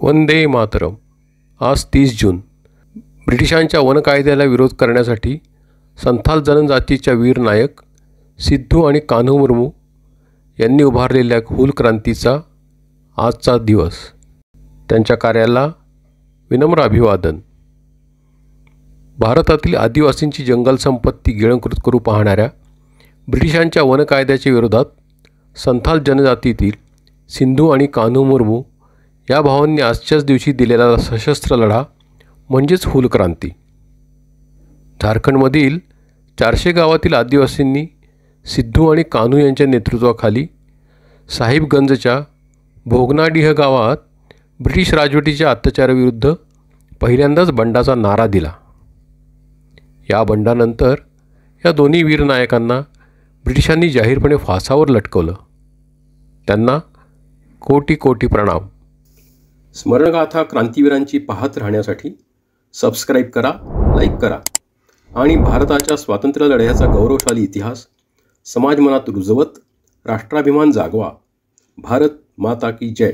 वंदे मातरम. आज 30 जून. ब्रिटिशांच्या वनकायद्याला विरोध करण्यासाठी संथाल जनजातीच्या वीर नायक सिद्धू आणि कान्हू मुर्मू यांनी उभारलेल्या हूल क्रांतीचा आजचा दिवस. त्यांच्या कार्याला विनम्र अभिवादन. भारतातील आदिवासींची जंगल संपत्ती गिळंकृत करू पाहणाऱ्या ब्रिटिशांच्या वनकायद्याच्या विरोधात संथाल जनजातीतील सिद्धू आणि कान्हू मुर्मू या भावांनी आजच्याच दिवशी दिलेला सशस्त्र लढा म्हणजेच हूल क्रांती. झारखंडमधील 400 गावातील आदिवासींनी सिद्धू आणि कान्हू यांच्या नेतृत्वाखाली साहिबगंजच्या भोगनाडीह गावात ब्रिटिश राजवटीच्या अत्याचाराविरुद्ध पहिल्यांदाच बंडाचा नारा दिला. या बंडानंतर या दोन्ही वीर नायकांना ब्रिटिशांनी जाहीरपणे फासावर लटकवलं. त्यांना कोटी कोटी प्रणाम. स्मरणगाथा क्रांतीवीरांची पाहत राहण्यासाठी सबस्क्राईब करा, लाईक करा आणि भारताच्या स्वातंत्र्य लढ्याचा गौरवशाली इतिहास समाज मनात रुजवत राष्ट्राभिमान जागवा. भारत माता की जय.